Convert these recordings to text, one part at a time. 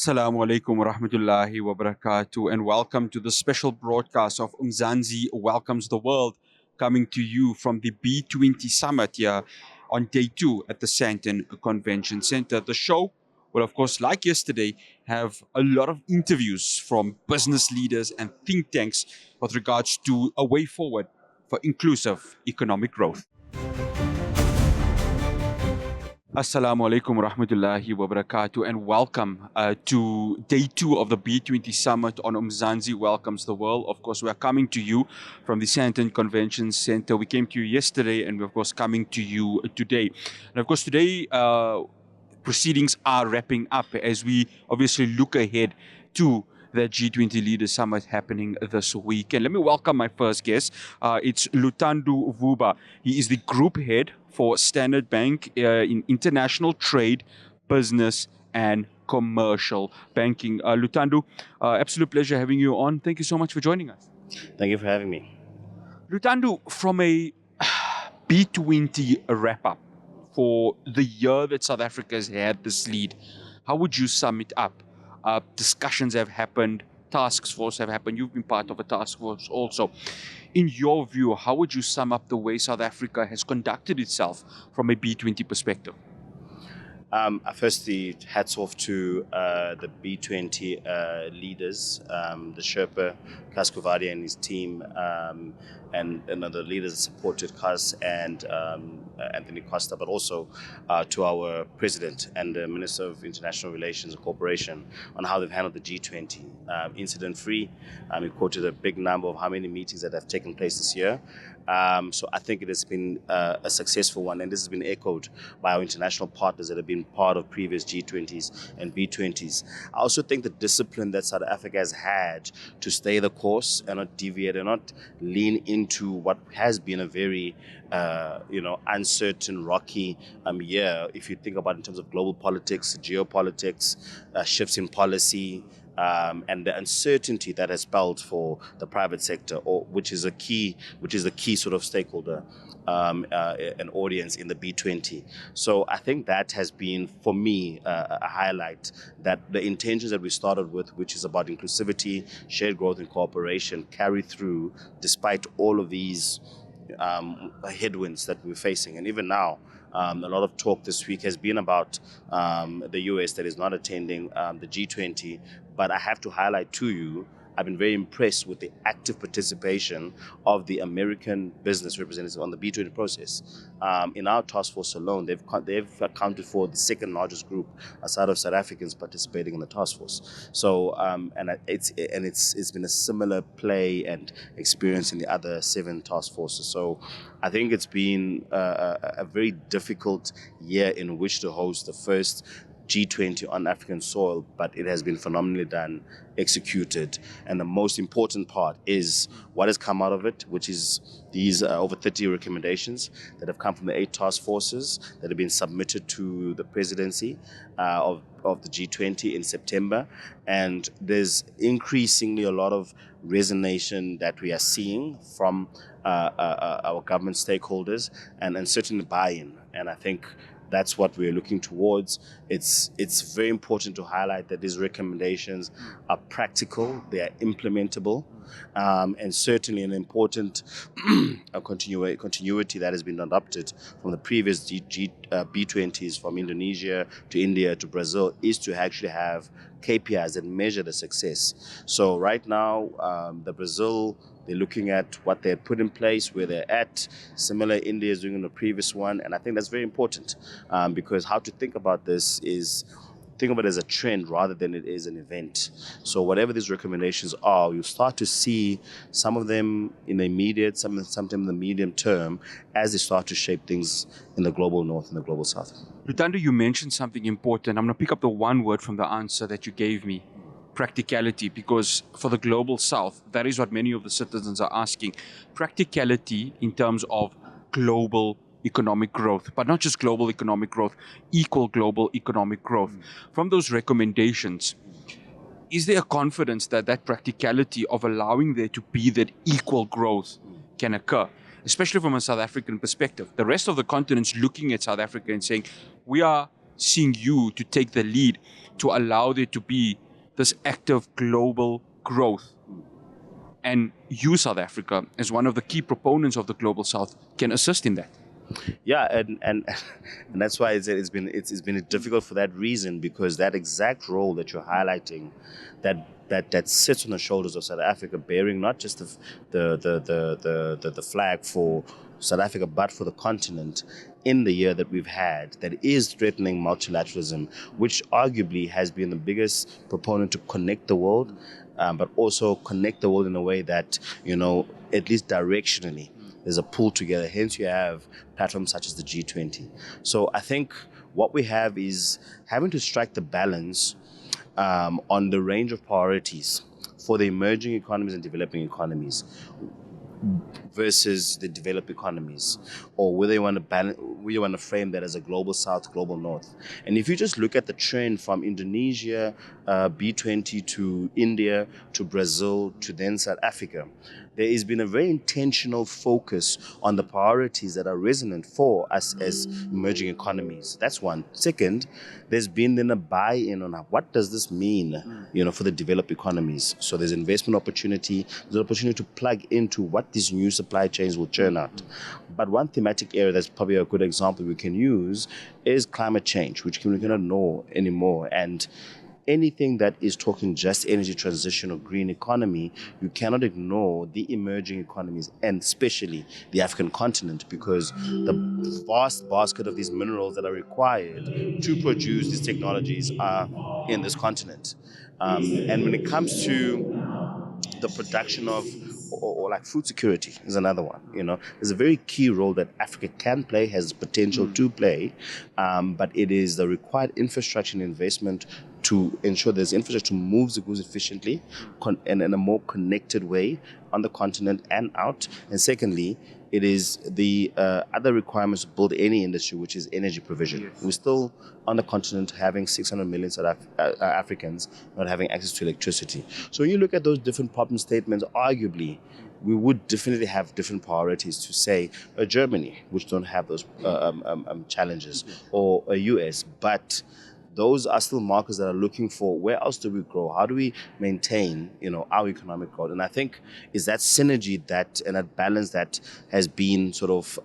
Assalamu alaikum wa rahmatullahi wa barakatuh, and welcome to the special broadcast of Mzansi Welcomes the World, coming to you from the B20 Summit here on day 2 at the Sandton Convention Center. The show will, of course, like yesterday, have a lot of interviews from business leaders and think tanks with regards to a way forward for inclusive economic growth. Assalamu alaikum rahmatullahi wa barakatuh, and welcome to day 2 of the B20 Summit on Mzansi Welcomes the World. Of course, we are coming to you from the Sandton Convention Center. We came to you yesterday, and we're, of course, coming to you today. And, of course, today proceedings are wrapping up as we obviously look ahead to the G20 Leaders Summit happening this week. And let me welcome my first guest. It's Luthando Vuba. He is the Group Head for Standard Bank in International Trade, Business and Commercial Banking. Luthando, absolute pleasure having you on. Thank you so much for joining us. Thank you for having me. Luthando, from a B20 wrap-up for the year that South Africa has had this lead, how would you sum it up? Discussions have happened, task force have happened. You've been part of a task force also. In your view, how would you sum up the way South Africa has conducted itself from a B20 perspective? Firstly, hats off to the B20 leaders, the Sherpa, Kaskuvadi and his team, and the leaders that supported Kas and Anthony Costa, but also to our President and the Minister of International Relations and Cooperation on how they've handled the G20 incident-free. He quoted a big number of how many meetings that have taken place this year. So I think it has been a successful one, and this has been echoed by our international partners that have been part of previous G20s and B20s. I also think the discipline that South Africa has had to stay the course and not deviate and not lean into what has been a very uncertain, rocky year. If you think about in terms of global politics, geopolitics, shifts in policy, and the uncertainty that has spelled for the private sector, which is a key sort of stakeholder an audience in the B20. So I think that has been, for me, a highlight, that the intentions that we started with, which is about inclusivity, shared growth and cooperation, carry through despite all of these headwinds that we're facing. And even now, a lot of talk this week has been about the US that is not attending the G20. But I have to highlight to you, I've been very impressed with the active participation of the American business representatives on the B20 process. In our task force alone, they've accounted for the second largest group outside of South Africans participating in the task force. So, it's been a similar play and experience in the other 7 task forces. So, I think it's been a very difficult year in which to host the first G20 on African soil, but it has been phenomenally done, executed. And the most important part is what has come out of it, which is these over 30 recommendations that have come from the 8 task forces that have been submitted to the presidency of the G20 in September. And there's increasingly a lot of resonation that we are seeing from our government stakeholders and certainly buy-in. And I think that's what we're looking towards. It's very important to highlight that these recommendations are practical, they are implementable, and certainly an important continuity that has been adopted from the previous B20s, from Indonesia to India to Brazil, is to actually have KPIs that measure the success. So right now, the Brazil, they're looking at what they had put in place, where they're at. Similar, India is doing in the previous one. And I think that's very important because how to think about this is think of it as a trend rather than it is an event. So whatever these recommendations are, you'll start to see some of them in the immediate, sometime in the medium term, as they start to shape things in the global north and the global south. Luthando, you mentioned something important. I'm going to pick up the one word from the answer that you gave me. Practicality, because for the global south, that is what many of the citizens are asking. Practicality in terms of global economic growth, but not just global economic growth, equal global economic growth. From those recommendations, is there a confidence that that practicality of allowing there to be that equal growth can occur, especially from a South African perspective? The rest of the continent's looking at South Africa and saying, we are seeing you to take the lead to allow there to be this active global growth. And you, South Africa, as one of the key proponents of the Global South, can assist in that. Yeah, and that's why it's been difficult for that reason, because that exact role that you're highlighting, that sits on the shoulders of South Africa, bearing not just the flag for South Africa but for the continent, in the year that we've had, that is threatening multilateralism, which arguably has been the biggest proponent to connect the world, but also connect the world in a way that, at least directionally, there's a pull together. Hence, you have platforms such as the G20. So I think what we have is having to strike the balance on the range of priorities for the emerging economies and developing economies versus the developed economies, or whether you want to balance, whether you want to frame that as a global south, global north. And if you just look at the trend from Indonesia, B20, to India, to Brazil, to then South Africa, there has been a very intentional focus on the priorities that are resonant for us as emerging economies. That's one. Second, there's been then a buy-in on what does this mean, for the developed economies. So there's investment opportunity, there's an opportunity to plug into what these new supply chains will churn out. But one thematic area that's probably a good example we can use is climate change, which we cannot know anymore. And anything that is talking just energy transition or green economy, you cannot ignore the emerging economies, and especially the African continent, because the vast basket of these minerals that are required to produce these technologies are in this continent. And when it comes to the production of, or like food security is another one. There's a very key role that Africa can play, has potential to play, but it is the required infrastructure and investment to ensure there's infrastructure to move the goods efficiently and in a more connected way on the continent and out. And secondly, it is the other requirements to build any industry, which is energy provision. Yes. We're still on the continent having 600 million Africans not having access to electricity. So when you look at those different problem statements, arguably, we would definitely have different priorities to, say, a Germany, which don't have those challenges, or a US, but those are still markers that are looking for where else do we grow? How do we maintain, our economic growth? And I think is that synergy and that balance that has been sort of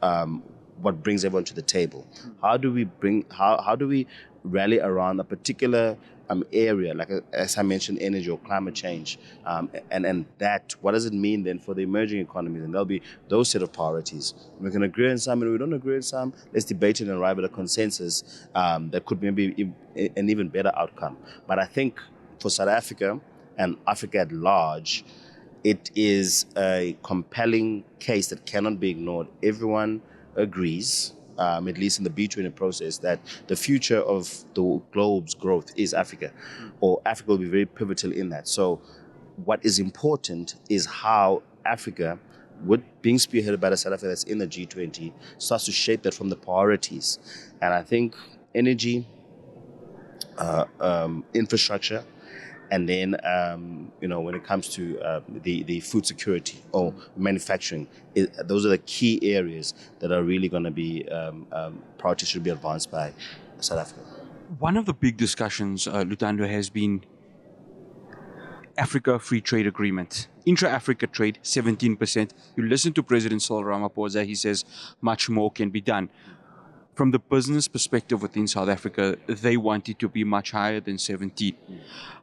what brings everyone to the table. How do we rally around a particular area, like as I mentioned, energy or climate change, and that, what does it mean then for the emerging economies? And there'll be those set of priorities. We can agree on some and we don't agree on some. Let's debate it and arrive at a consensus that could maybe an even better outcome. But I think for South Africa and Africa at large, it is a compelling case that cannot be ignored. Everyone agrees, at least in the B20 process, that the future of the globe's growth is Africa, or Africa will be very pivotal in that. So what is important is how Africa, with being spearheaded by the South Africa that's in the G20, starts to shape that from the priorities. And I think energy, infrastructure, and then, when it comes to the food security or manufacturing, those are the key areas that are really going to be priorities should be advanced by South Africa. One of the big discussions, Luthando, has been Africa Free Trade Agreement. Intra-Africa trade, 17%. You listen to President Cyril Ramaphosa, he says much more can be done. From the business perspective within South Africa, they want it to be much higher than 17.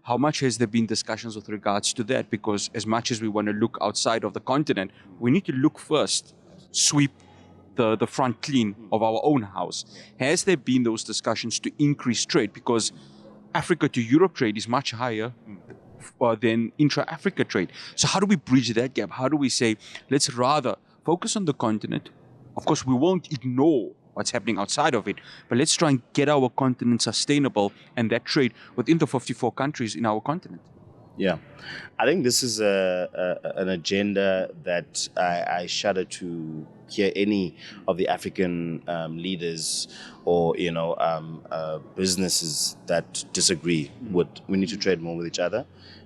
How much has there been discussions with regards to that? Because as much as we want to look outside of the continent, we need to look first, sweep the front clean of our own house. Has there been those discussions to increase trade? Because Africa to Europe trade is much higher than intra-Africa trade. So how do we bridge that gap? How do we say, let's rather focus on the continent? Of course, we won't ignore what's happening outside of it, but let's try and get our continent sustainable and that trade within the 54 countries in our continent. Yeah, I think this is an agenda that I shudder to hear any of the African leaders or businesses that disagree with. We need to trade more with each other.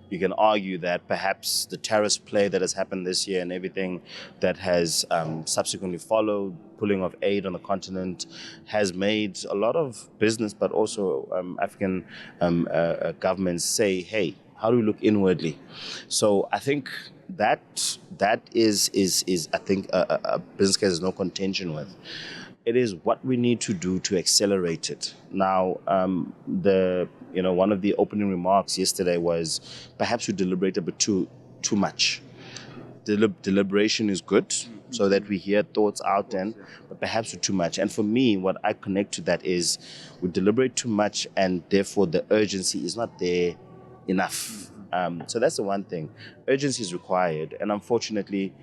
You can argue that perhaps the tariffs play that has happened this year and everything that has subsequently followed, pulling of aid on the continent, has made a lot of business, but also African governments say, "Hey, how do we look inwardly?" So I think that is I think a business case is no contention with. It is what we need to do to accelerate it. Now, the one of the opening remarks yesterday was perhaps we deliberate a bit too much. Deliberation is good so that we hear thoughts out, and but perhaps we're too much. And for me, what I connect to that is we deliberate too much, and therefore the urgency is not there enough. So that's the one thing. Urgency is required, and unfortunately,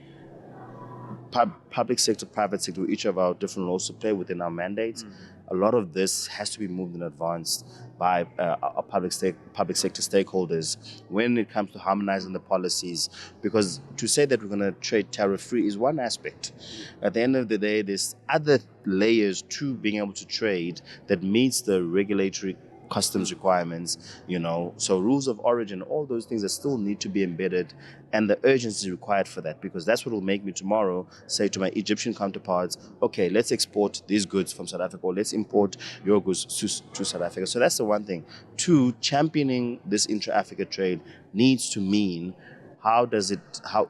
public sector, private sector, we each have our different roles to play within our mandates. A lot of this has to be moved in advance by our public sector stakeholders when it comes to harmonizing the policies. Because to say that we're going to trade tariff free is one aspect. At the end of the day, there's other layers to being able to trade that meets the regulatory customs requirements, so rules of origin, all those things that still need to be embedded, and the urgency required for that, because that's what will make me tomorrow say to my Egyptian counterparts, okay, let's export these goods from South Africa, or let's import your goods to South Africa. So that's the one thing. Two, championing this intra-Africa trade needs to mean how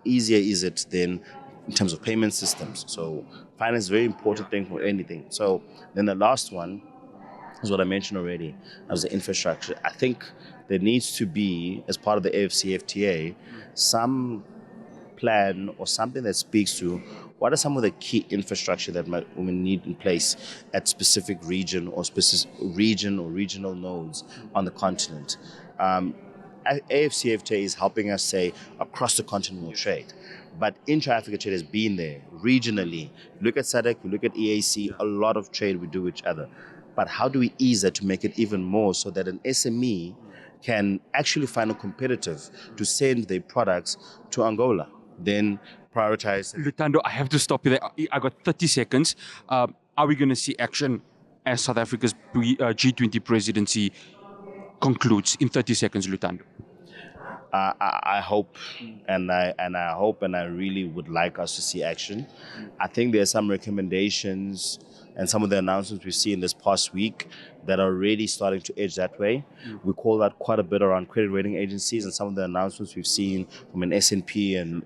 easier is it then in terms of payment systems. So finance is a very important thing for anything. So then the last one is what I mentioned already as the infrastructure. I think there needs to be, as part of the AFCFTA, some plan or something that speaks to what are some of the key infrastructure that we need in place at specific region or regional nodes on the continent. AFCFTA is helping us say across the continent will trade. But intra-Africa trade has been there regionally. Look at SADC, we look at EAC, a lot of trade we do with each other. But how do we ease that to make it even more so that an SME can actually find a competitive to send their products to Angola, then prioritize. Luthando, I have to stop you there. I got 30 seconds. Are we going to see action as South Africa's G20 presidency concludes in 30 seconds, Luthando? I hope, and I hope, and I really would like us to see action. I think there are some recommendations and some of the announcements we've seen this past week that are already starting to edge that way. We call that quite a bit around credit rating agencies, and some of the announcements we've seen from an S&P and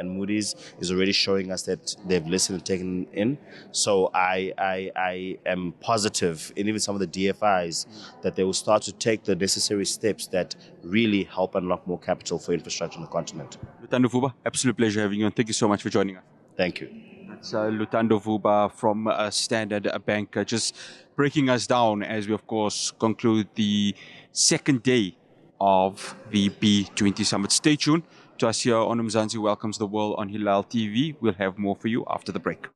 Moody's is already showing us that they've listened and taken in. So I am positive, and even some of the DFIs, that they will start to take the necessary steps that really help unlock more capital for infrastructure on the continent. Luthando Vuba, absolute pleasure having you, and thank you so much for joining us. Thank you. That's Luthando Vuba from Standard Bank, just breaking us down as we, of course, conclude the second day of the B20 Summit. Stay tuned to us here on Mzansi Welcomes the World on Hilaal TV. We'll have more for you after the break.